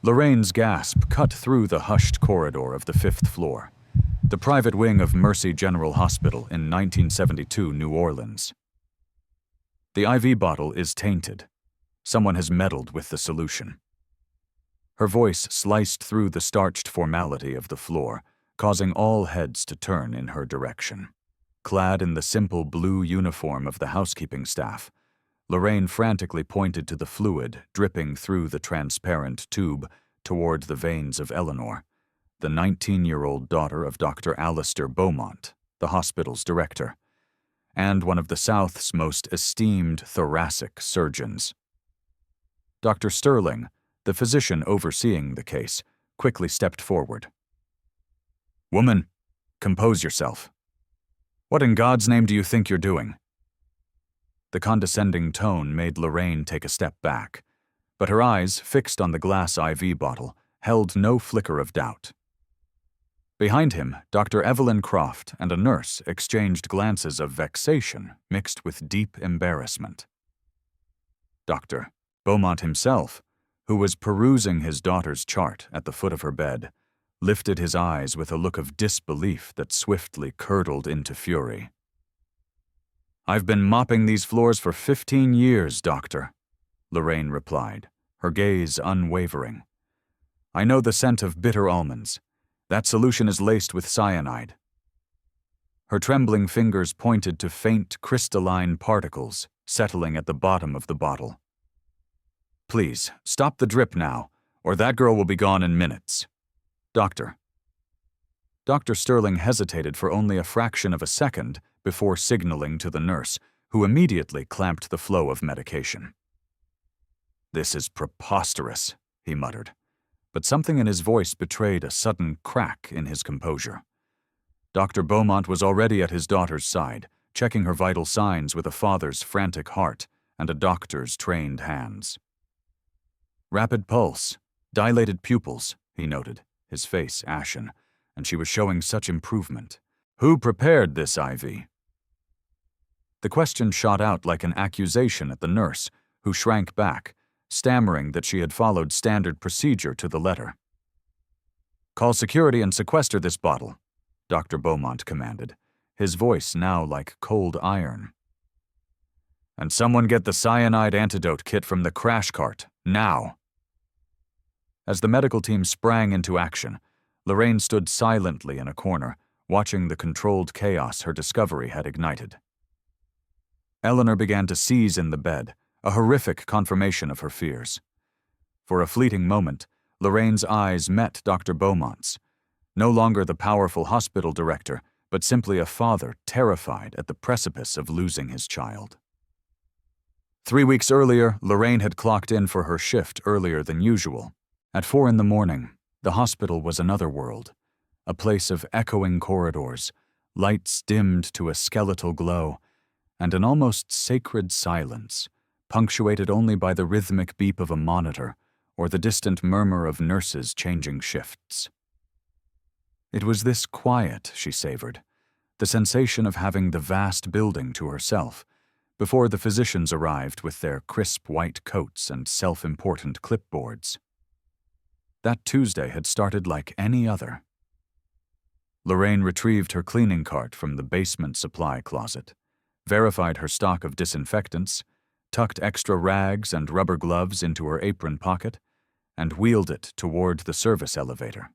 Lorraine's gasp cut through the hushed corridor of the 5th floor, the private wing of Mercy General Hospital in 1972 New Orleans. The IV bottle is tainted. Someone has meddled with the solution. Her voice sliced through the starched formality of the floor, causing all heads to turn in her direction. Clad in the simple blue uniform of the housekeeping staff, Lorraine frantically pointed to the fluid dripping through the transparent tube toward the veins of Eleanor, the 19-year-old daughter of Dr. Alistair Beaumont, the hospital's director, and one of the South's most esteemed thoracic surgeons. Dr. Sterling, the physician overseeing the case, quickly stepped forward. "Woman, compose yourself. What in God's name do you think you're doing?" The condescending tone made Lorraine take a step back, but her eyes, fixed on the glass IV bottle, held no flicker of doubt. Behind him, Dr. Evelyn Croft and a nurse exchanged glances of vexation mixed with deep embarrassment. Dr. Beaumont himself, who was perusing his daughter's chart at the foot of her bed, lifted his eyes with a look of disbelief that swiftly curdled into fury. "I've been mopping these floors for 15 years, Doctor," Lorraine replied, her gaze unwavering. "I know the scent of bitter almonds. That solution is laced with cyanide." Her trembling fingers pointed to faint crystalline particles settling at the bottom of the bottle. "Please, stop the drip now, or that girl will be gone in minutes. Doctor." Dr. Sterling hesitated for only a fraction of a second before signaling to the nurse, who immediately clamped the flow of medication. "This is preposterous," he muttered, but something in his voice betrayed a sudden crack in his composure. Dr. Beaumont was already at his daughter's side, checking her vital signs with a father's frantic heart and a doctor's trained hands. "Rapid pulse, dilated pupils," he noted, his face ashen, and she was showing such improvement. "Who prepared this IV?" The question shot out like an accusation at the nurse, who shrank back, stammering that she had followed standard procedure to the letter. "Call security and sequester this bottle," Dr. Beaumont commanded, his voice now like cold iron. "And someone get the cyanide antidote kit from the crash cart, now." As the medical team sprang into action, Lorraine stood silently in a corner, watching the controlled chaos her discovery had ignited. Eleanor began to seize in the bed, a horrific confirmation of her fears. For a fleeting moment, Lorraine's eyes met Dr. Beaumont's, no longer the powerful hospital director, but simply a father terrified at the precipice of losing his child. 3 weeks earlier, Lorraine had clocked in for her shift earlier than usual. At 4 a.m, the hospital was another world, a place of echoing corridors, lights dimmed to a skeletal glow, and an almost sacred silence, punctuated only by the rhythmic beep of a monitor or the distant murmur of nurses changing shifts. It was this quiet she savored, the sensation of having the vast building to herself, before the physicians arrived with their crisp white coats and self-important clipboards. That Tuesday had started like any other. Lorraine retrieved her cleaning cart from the basement supply closet, verified her stock of disinfectants, tucked extra rags and rubber gloves into her apron pocket, and wheeled it toward the service elevator.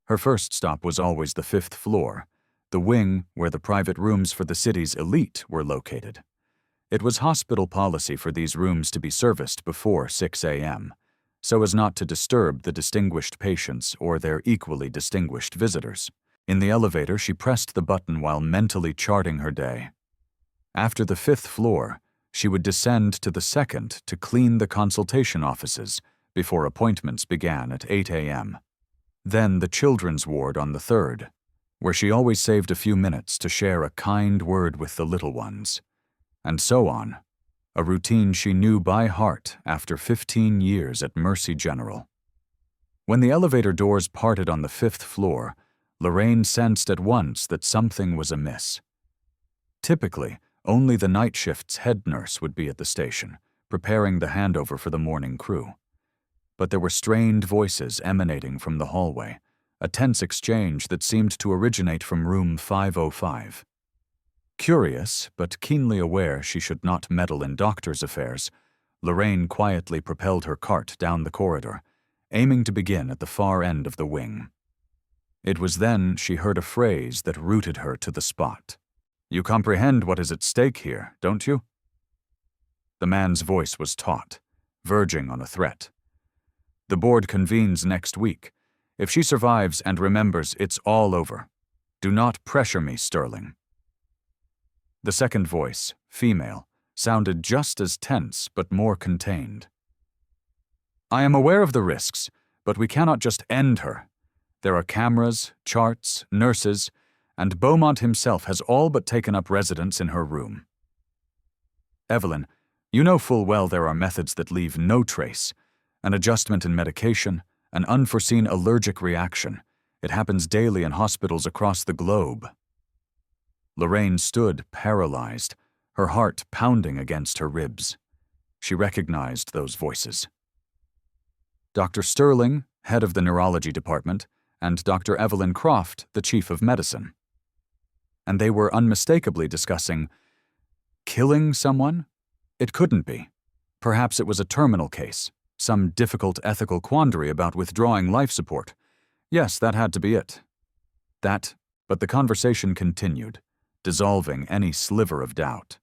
Her first stop was always the 5th floor, the wing where the private rooms for the city's elite were located. It was hospital policy for these rooms to be serviced before 6 a.m., so as not to disturb the distinguished patients or their equally distinguished visitors. In the elevator, she pressed the button while mentally charting her day. After the 5th floor, she would descend to the 2nd to clean the consultation offices before appointments began at 8 a.m. Then the children's ward on the 3rd, where she always saved a few minutes to share a kind word with the little ones. And so on, a routine she knew by heart after 15 years at Mercy General. When the elevator doors parted on the 5th floor, Lorraine sensed at once that something was amiss. Typically, only the night shift's head nurse would be at the station, preparing the handover for the morning crew. but there were strained voices emanating from the hallway, a tense exchange that seemed to originate from room 505. Curious, but keenly aware she should not meddle in doctor's affairs, Lorraine quietly propelled her cart down the corridor, aiming to begin at the far end of the wing. It was then she heard a phrase that rooted her to the spot. "You comprehend what is at stake here, don't you?" The man's voice was taut, verging on a threat. "The board convenes next week. If she survives and remembers, it's all over. Do not pressure me, Sterling." The second voice, female, sounded just as tense but more contained. "I am aware of the risks, but we cannot just end her. There are cameras, charts, nurses, and Beaumont himself has all but taken up residence in her room. Evelyn, you know full well there are methods that leave no trace. An adjustment in medication, an unforeseen allergic reaction. It happens daily in hospitals across the globe." Lorraine stood paralyzed, her heart pounding against her ribs. She recognized those voices. Dr. Sterling, head of the neurology department, and Dr. Evelyn Croft, the chief of medicine. And they were unmistakably discussing killing someone? It couldn't be. Perhaps it was a terminal case, some difficult ethical quandary about withdrawing life support. Yes, that had to be it. But the conversation continued, dissolving any sliver of doubt.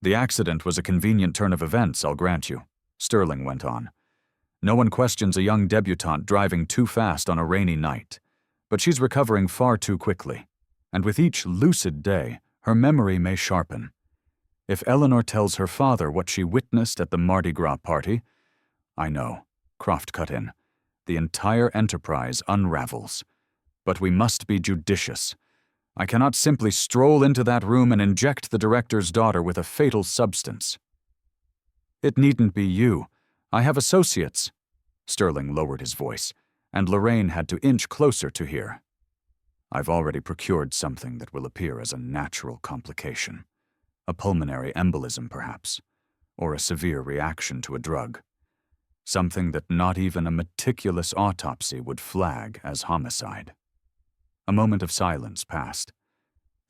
"The accident was a convenient turn of events, I'll grant you," Sterling went on. "No one questions a young debutante driving too fast on a rainy night. But she's recovering far too quickly. And with each lucid day, her memory may sharpen. If Eleanor tells her father what she witnessed at the Mardi Gras party—" "I know," Croft cut in. "The entire enterprise unravels. But we must be judicious. I cannot simply stroll into that room and inject the director's daughter with a fatal substance." "It needn't be you. I have associates." Sterling lowered his voice, and Lorraine had to inch closer to hear. "I've already procured something that will appear as a natural complication. A pulmonary embolism, perhaps, or a severe reaction to a drug. Something that not even a meticulous autopsy would flag as homicide." A moment of silence passed.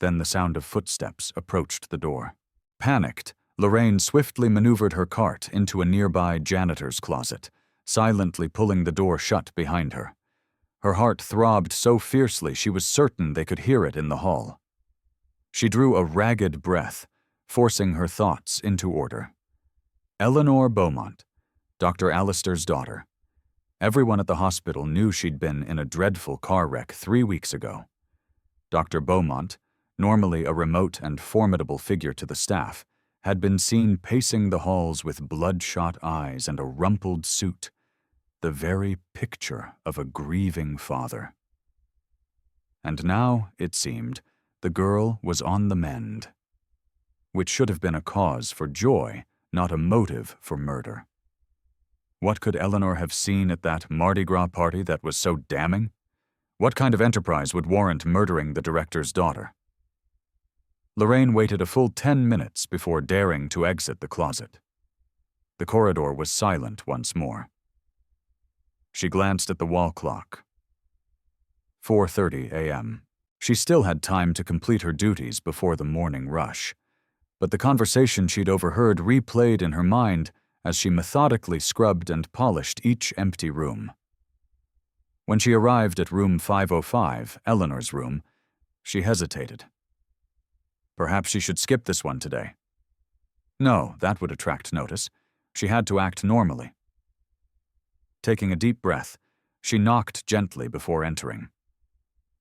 Then the sound of footsteps approached the door. Panicked, Lorraine swiftly maneuvered her cart into a nearby janitor's closet, silently pulling the door shut behind her. Her heart throbbed so fiercely she was certain they could hear it in the hall. She drew a ragged breath, forcing her thoughts into order. Eleanor Beaumont, Dr. Alistair's daughter. Everyone at the hospital knew she'd been in a dreadful car wreck 3 weeks ago. Dr. Beaumont, normally a remote and formidable figure to the staff, had been seen pacing the halls with bloodshot eyes and a rumpled suit, the very picture of a grieving father. And now, it seemed, the girl was on the mend, which should have been a cause for joy, not a motive for murder. What could Eleanor have seen at that Mardi Gras party that was so damning? What kind of enterprise would warrant murdering the director's daughter? Lorraine waited a full 10 minutes before daring to exit the closet. The corridor was silent once more. She glanced at the wall clock. 4:30 a.m. She still had time to complete her duties before the morning rush, but the conversation she'd overheard replayed in her mind as she methodically scrubbed and polished each empty room. When she arrived at room 505, Eleanor's room, she hesitated. Perhaps she should skip this one today. No, that would attract notice. She had to act normally. Taking a deep breath, she knocked gently before entering.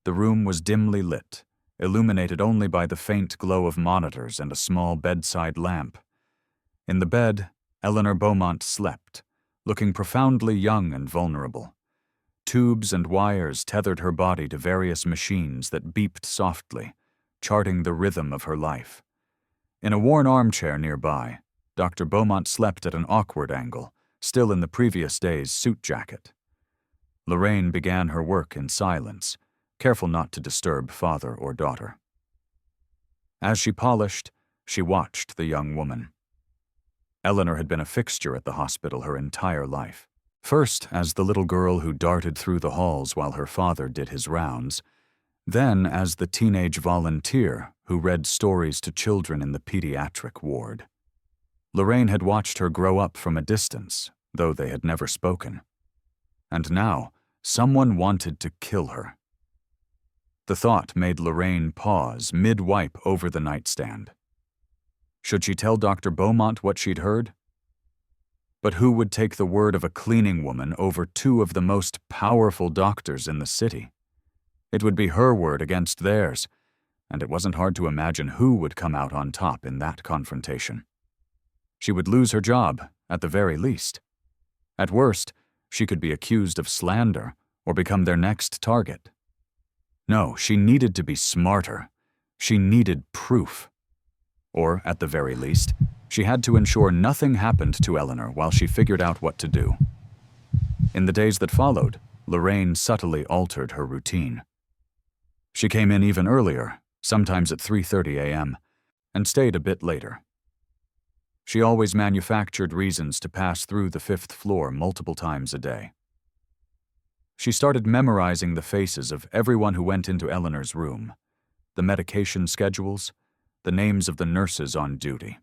The room was dimly lit, illuminated only by the faint glow of monitors and a small bedside lamp. In the bed, Eleanor Beaumont slept, looking profoundly young and vulnerable. Tubes and wires tethered her body to various machines that beeped softly, charting the rhythm of her life. In a worn armchair nearby, Dr. Beaumont slept at an awkward angle, still in the previous day's suit jacket. Lorraine began her work in silence, careful not to disturb father or daughter. As she polished, she watched the young woman. Eleanor had been a fixture at the hospital her entire life. First as the little girl who darted through the halls while her father did his rounds, then as the teenage volunteer who read stories to children in the pediatric ward. Lorraine had watched her grow up from a distance, though they had never spoken. And now, someone wanted to kill her. The thought made Lorraine pause mid-wipe over the nightstand. Should she tell Dr. Beaumont what she'd heard? But who would take the word of a cleaning woman over two of the most powerful doctors in the city? It would be her word against theirs, and it wasn't hard to imagine who would come out on top in that confrontation. She would lose her job, at the very least. At worst, she could be accused of slander or become their next target. No, she needed to be smarter. She needed proof. Or, at the very least, she had to ensure nothing happened to Eleanor while she figured out what to do. In the days that followed, Lorraine subtly altered her routine. She came in even earlier, sometimes at 3:30 a.m., and stayed a bit later. She always manufactured reasons to pass through the 5th floor multiple times a day. She started memorizing the faces of everyone who went into Eleanor's room, the medication schedules, the names of the nurses on duty.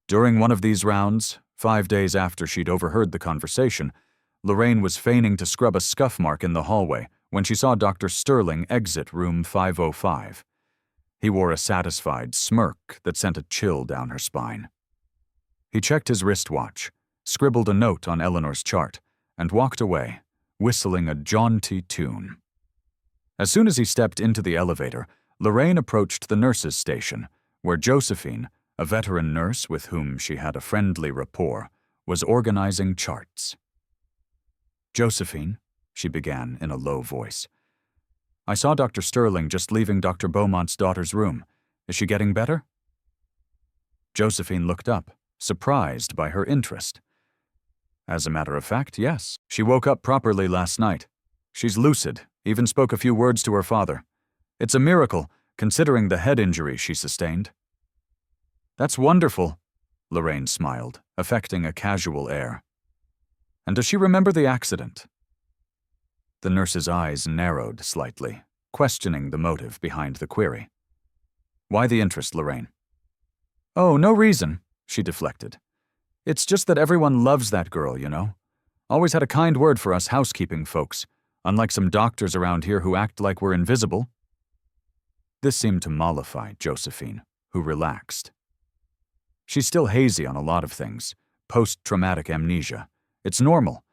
During one of these rounds, 5 days after she'd overheard the conversation, Lorraine was feigning to scrub a scuff mark in the hallway when she saw Dr. Sterling exit room 505. He wore a satisfied smirk that sent a chill down her spine. He checked his wristwatch, scribbled a note on Eleanor's chart, and walked away, whistling a jaunty tune. As soon as he stepped into the elevator, Lorraine approached the nurses' station, where Josephine, a veteran nurse with whom she had a friendly rapport, was organizing charts. "Josephine," she began in a low voice, "I saw Dr. Sterling just leaving Dr. Beaumont's daughter's room. Is she getting better?" Josephine looked up, surprised by her interest. "As a matter of fact, yes. She woke up properly last night. She's lucid, even spoke a few words to her father. It's a miracle, considering the head injury she sustained." "That's wonderful," Lorraine smiled, affecting a casual air. "And does she remember the accident?" The nurse's eyes narrowed slightly, questioning the motive behind the query. "Why the interest, Lorraine?" "Oh, no reason," she deflected. "It's just that everyone loves that girl, you know. Always had a kind word for us housekeeping folks, unlike some doctors around here who act like we're invisible." This seemed to mollify Josephine, who relaxed. "She's still hazy on a lot of things, post-traumatic amnesia. It's normal.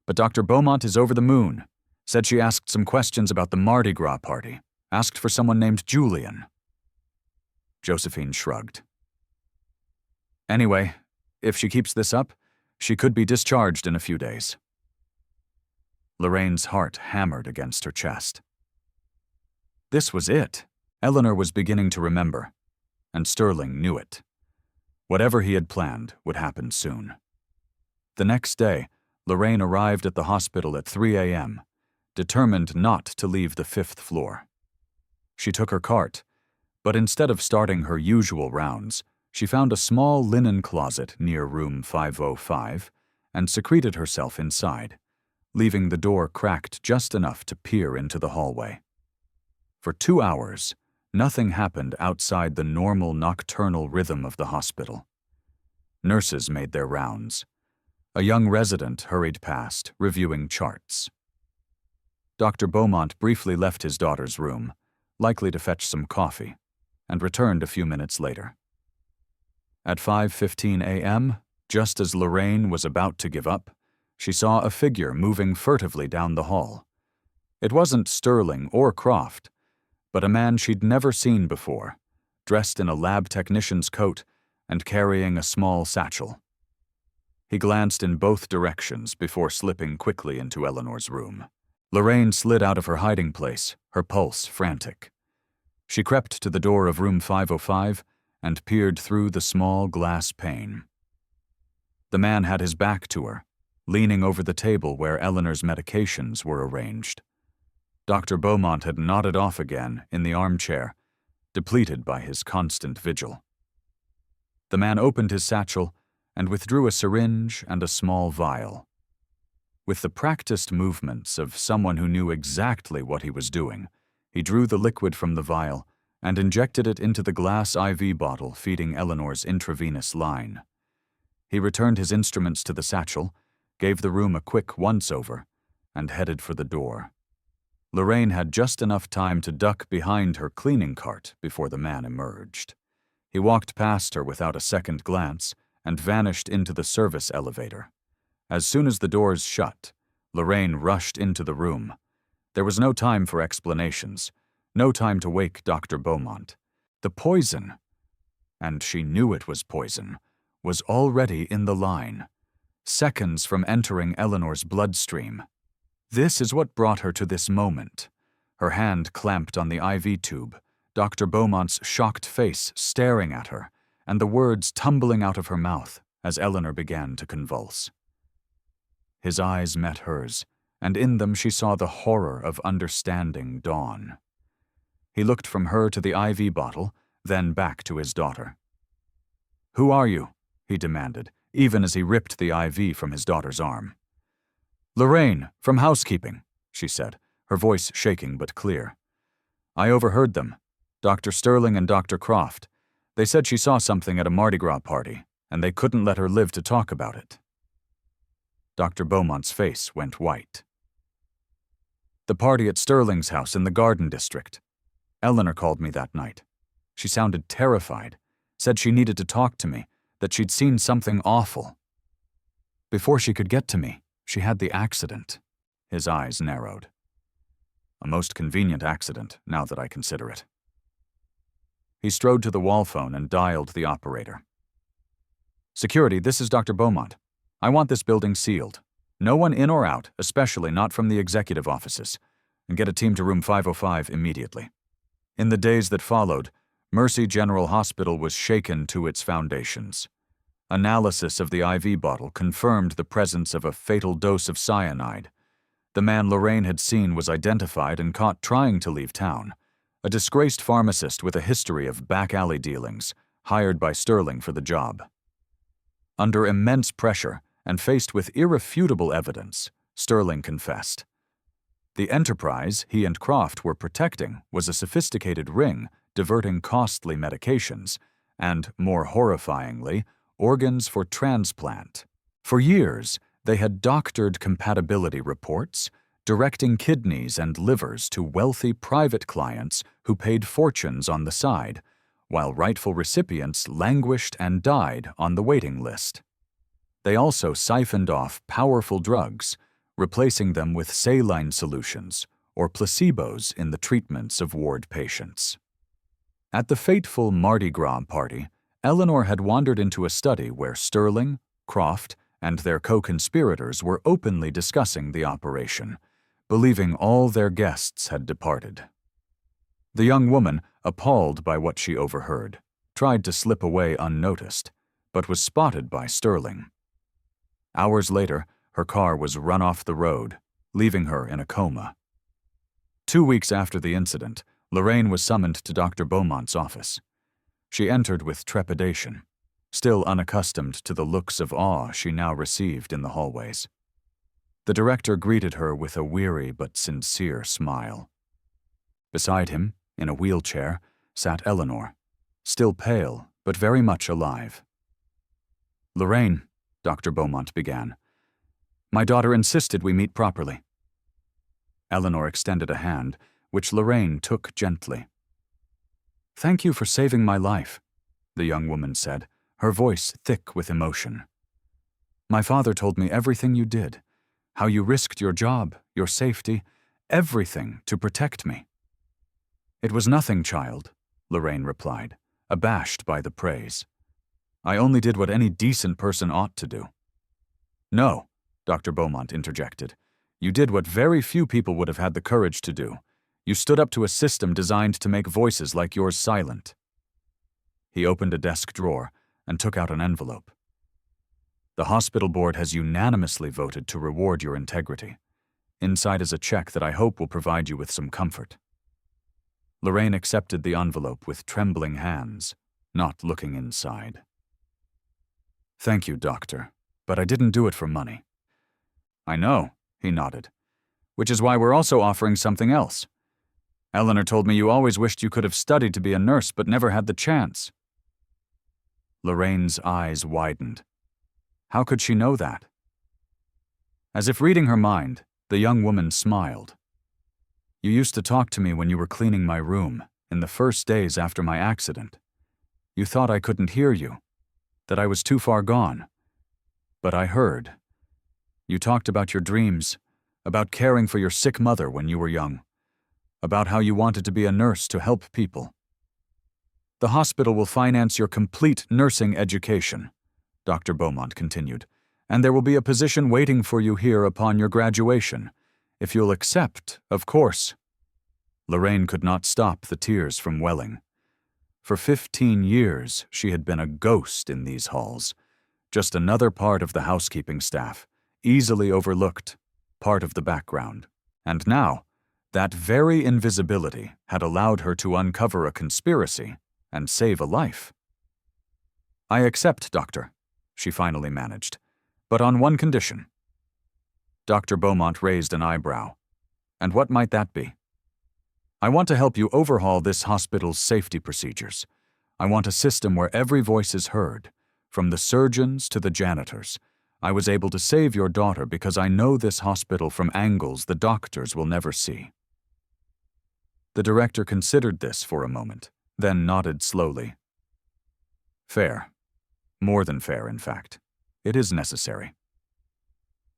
But Dr. Beaumont is over the moon. Said she asked some questions about the Mardi Gras party. Asked for someone named Julian." Josephine shrugged. "Anyway, if she keeps this up, she could be discharged in a few days." Lorraine's heart hammered against her chest. This was it. Eleanor was beginning to remember, and Sterling knew it. Whatever he had planned would happen soon. The next day, Lorraine arrived at the hospital at 3 a.m., determined not to leave the 5th floor. She took her cart, but instead of starting her usual rounds, she found a small linen closet near room 505 and secreted herself inside, leaving the door cracked just enough to peer into the hallway. For 2 hours, nothing happened outside the normal nocturnal rhythm of the hospital. Nurses made their rounds. A young resident hurried past, reviewing charts. Dr. Beaumont briefly left his daughter's room, likely to fetch some coffee, and returned a few minutes later. At 5:15 a.m., just as Lorraine was about to give up, she saw a figure moving furtively down the hall. It wasn't Sterling or Croft, but a man she'd never seen before, dressed in a lab technician's coat and carrying a small satchel. He glanced in both directions before slipping quickly into Eleanor's room. Lorraine slid out of her hiding place, her pulse frantic. She crept to the door of room 505 and peered through the small glass pane. The man had his back to her, leaning over the table where Eleanor's medications were arranged. Dr. Beaumont had nodded off again in the armchair, depleted by his constant vigil. The man opened his satchel and withdrew a syringe and a small vial. With the practiced movements of someone who knew exactly what he was doing, he drew the liquid from the vial and injected it into the glass IV bottle feeding Eleanor's intravenous line. He returned his instruments to the satchel, gave the room a quick once-over, and headed for the door. Lorraine had just enough time to duck behind her cleaning cart before the man emerged. He walked past her without a second glance and vanished into the service elevator. As soon as the doors shut, Lorraine rushed into the room. There was no time for explanations, no time to wake Dr. Beaumont. The poison, and she knew it was poison, was already in the line, seconds from entering Eleanor's bloodstream. This is what brought her to this moment. Her hand clamped on the IV tube, Dr. Beaumont's shocked face staring at her, and the words tumbling out of her mouth as Eleanor began to convulse. His eyes met hers, and in them she saw the horror of understanding dawn. He looked from her to the IV bottle, then back to his daughter. "Who are you?" he demanded, even as he ripped the IV from his daughter's arm. "Lorraine, from housekeeping," she said, her voice shaking but clear. "I overheard them. Dr. Sterling and Dr. Croft. They said she saw something at a Mardi Gras party, and they couldn't let her live to talk about it." Dr. Beaumont's face went white. "The party at Sterling's house in the Garden District. Eleanor called me that night. She sounded terrified, said she needed to talk to me, that she'd seen something awful. Before she could get to me, she had the accident." His eyes narrowed. "A most convenient accident, now that I consider it." He strode to the wall phone and dialed the operator. "Security, this is Dr. Beaumont. I want this building sealed. No one in or out, especially not from the executive offices. And get a team to room 505 immediately." In the days that followed, Mercy General Hospital was shaken to its foundations. Analysis of the IV bottle confirmed the presence of a fatal dose of cyanide. The man Lorraine had seen was identified and caught trying to leave town, a disgraced pharmacist with a history of back-alley dealings, hired by Sterling for the job. Under immense pressure and faced with irrefutable evidence, Sterling confessed. The enterprise he and Croft were protecting was a sophisticated ring diverting costly medications and, more horrifyingly, organs for transplant. For years, they had doctored compatibility reports, directing kidneys and livers to wealthy private clients who paid fortunes on the side, while rightful recipients languished and died on the waiting list. They also siphoned off powerful drugs, replacing them with saline solutions or placebos in the treatments of ward patients. At the fateful Mardi Gras party, Eleanor had wandered into a study where Sterling, Croft, and their co-conspirators were openly discussing the operation, believing all their guests had departed. The young woman, appalled by what she overheard, tried to slip away unnoticed, but was spotted by Sterling. Hours later, her car was run off the road, leaving her in a coma. 2 weeks after the incident, Lorraine was summoned to Dr. Beaumont's office. She entered with trepidation, still unaccustomed to the looks of awe she now received in the hallways. The director greeted her with a weary but sincere smile. Beside him, in a wheelchair, sat Eleanor, still pale but very much alive. "Lorraine," Dr. Beaumont began, "my daughter insisted we meet properly." Eleanor extended a hand, which Lorraine took gently. "Thank you for saving my life," the young woman said, her voice thick with emotion. "My father told me everything you did, how you risked your job, your safety, everything to protect me." "It was nothing, child," Lorraine replied, abashed by the praise. "I only did what any decent person ought to do." "No," Dr. Beaumont interjected. "You did what very few people would have had the courage to do. You stood up to a system designed to make voices like yours silent." He opened a desk drawer and took out an envelope. "The hospital board has unanimously voted to reward your integrity. Inside is a check that I hope will provide you with some comfort." Lorraine accepted the envelope with trembling hands, not looking inside. "Thank you, doctor, but I didn't do it for money." "I know," he nodded. "Which is why we're also offering something else. Eleanor told me you always wished you could have studied to be a nurse but never had the chance." Lorraine's eyes widened. How could she know that? As if reading her mind, the young woman smiled. "You used to talk to me when you were cleaning my room, in the first days after my accident. You thought I couldn't hear you, that I was too far gone. But I heard. You talked about your dreams, about caring for your sick mother when you were young, about how you wanted to be a nurse to help people. The hospital will finance your complete nursing education," Dr. Beaumont continued, "and there will be a position waiting for you here upon your graduation, if you'll accept, of course." Lorraine could not stop the tears from welling. For 15 years, she had been a ghost in these halls, just another part of the housekeeping staff, easily overlooked, part of the background. And now, that very invisibility had allowed her to uncover a conspiracy and save a life. "I accept, Doctor," she finally managed, "but on one condition." Dr. Beaumont raised an eyebrow. "And what might that be?" "I want to help you overhaul this hospital's safety procedures. I want a system where every voice is heard, from the surgeons to the janitors. I was able to save your daughter because I know this hospital from angles the doctors will never see." The director considered this for a moment, then nodded slowly. "Fair. More than fair, in fact. It is necessary."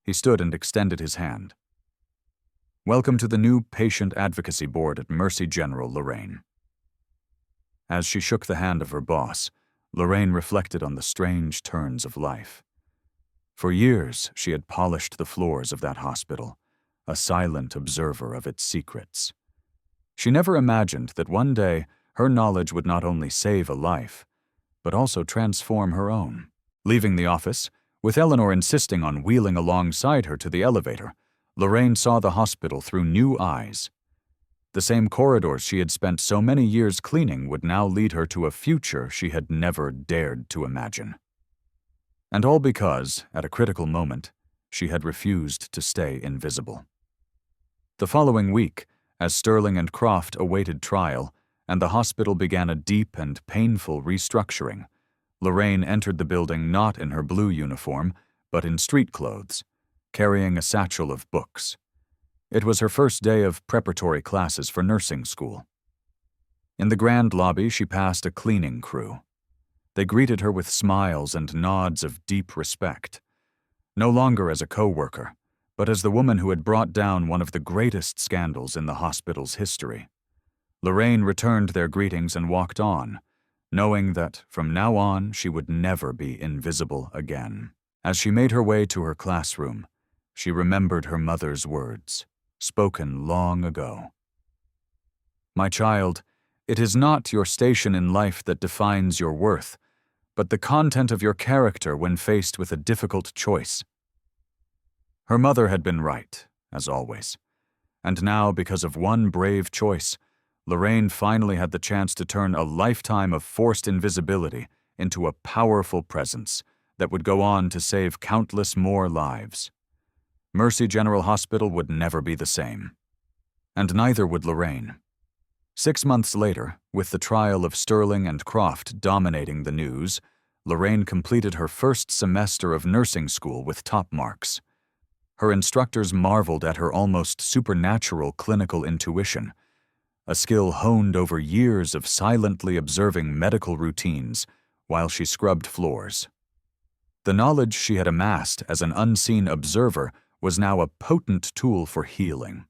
He stood and extended his hand. "Welcome to the new Patient Advocacy Board at Mercy General, Lorraine." As she shook the hand of her boss, Lorraine reflected on the strange turns of life. For years, she had polished the floors of that hospital, a silent observer of its secrets. She never imagined that one day her knowledge would not only save a life, but also transform her own. Leaving the office, with Eleanor insisting on wheeling alongside her to the elevator, Lorraine saw the hospital through new eyes. The same corridors she had spent so many years cleaning would now lead her to a future she had never dared to imagine. And all because, at a critical moment, she had refused to stay invisible. The following week, as Sterling and Croft awaited trial, and the hospital began a deep and painful restructuring, Lorraine entered the building not in her blue uniform, but in street clothes, carrying a satchel of books. It was her first day of preparatory classes for nursing school. In the grand lobby, she passed a cleaning crew. They greeted her with smiles and nods of deep respect, no longer as a co-worker, but as the woman who had brought down one of the greatest scandals in the hospital's history. Lorraine returned their greetings and walked on, knowing that from now on she would never be invisible again. As she made her way to her classroom, she remembered her mother's words, spoken long ago. "My child, it is not your station in life that defines your worth, but the content of your character when faced with a difficult choice." Her mother had been right, as always. And now, because of one brave choice, Lorraine finally had the chance to turn a lifetime of forced invisibility into a powerful presence that would go on to save countless more lives. Mercy General Hospital would never be the same. And neither would Lorraine. 6 months later, with the trial of Sterling and Croft dominating the news, Lorraine completed her first semester of nursing school with top marks. Her instructors marveled at her almost supernatural clinical intuition, a skill honed over years of silently observing medical routines while she scrubbed floors. The knowledge she had amassed as an unseen observer was now a potent tool for healing,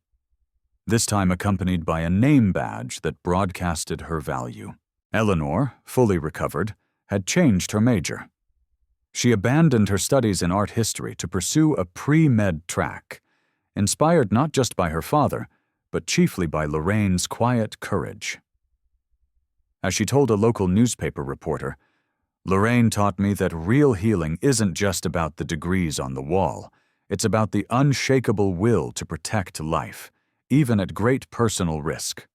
this time accompanied by a name badge that broadcasted her value. Eleanor, fully recovered, had changed her major. She abandoned her studies in art history to pursue a pre-med track, inspired not just by her father, but chiefly by Lorraine's quiet courage. As she told a local newspaper reporter, "Lorraine taught me that real healing isn't just about the degrees on the wall. It's about the unshakable will to protect life, even at great personal risk."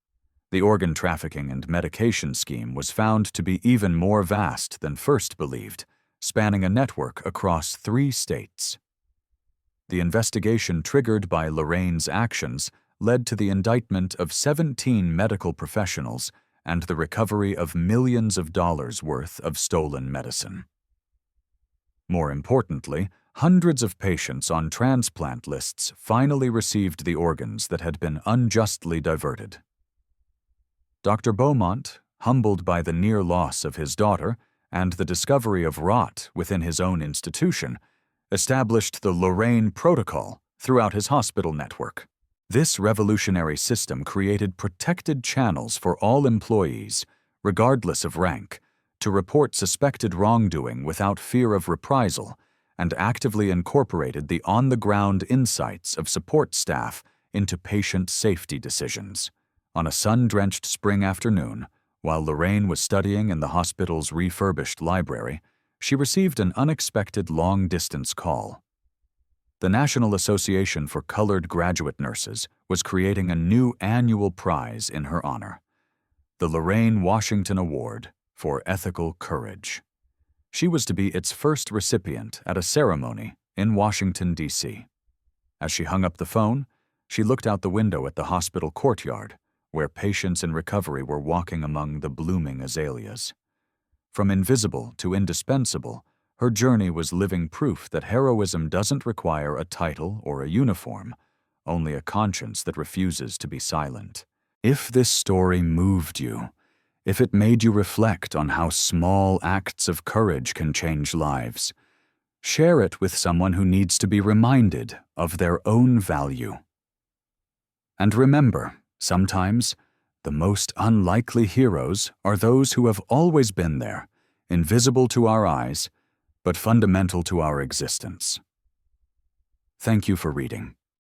The organ trafficking and medication scheme was found to be even more vast than first believed, spanning a network across 3 states. The investigation triggered by Lorraine's actions led to the indictment of 17 medical professionals and the recovery of millions of dollars worth of stolen medicine. More importantly, hundreds of patients on transplant lists finally received the organs that had been unjustly diverted. Dr. Beaumont, humbled by the near loss of his daughter and the discovery of rot within his own institution, established the Lorraine Protocol throughout his hospital network. This revolutionary system created protected channels for all employees, regardless of rank, to report suspected wrongdoing without fear of reprisal, and actively incorporated the on-the-ground insights of support staff into patient safety decisions. On a sun-drenched spring afternoon, while Lorraine was studying in the hospital's refurbished library, she received an unexpected long-distance call. The National Association for Colored Graduate Nurses was creating a new annual prize in her honor, the Lorraine Washington Award for Ethical Courage. She was to be its first recipient at a ceremony in Washington, D.C. As she hung up the phone, she looked out the window at the hospital courtyard, where patients in recovery were walking among the blooming azaleas. From invisible to indispensable, her journey was living proof that heroism doesn't require a title or a uniform, only a conscience that refuses to be silent. If this story moved you, if it made you reflect on how small acts of courage can change lives, share it with someone who needs to be reminded of their own value. And remember, sometimes the most unlikely heroes are those who have always been there, invisible to our eyes, but fundamental to our existence. Thank you for reading.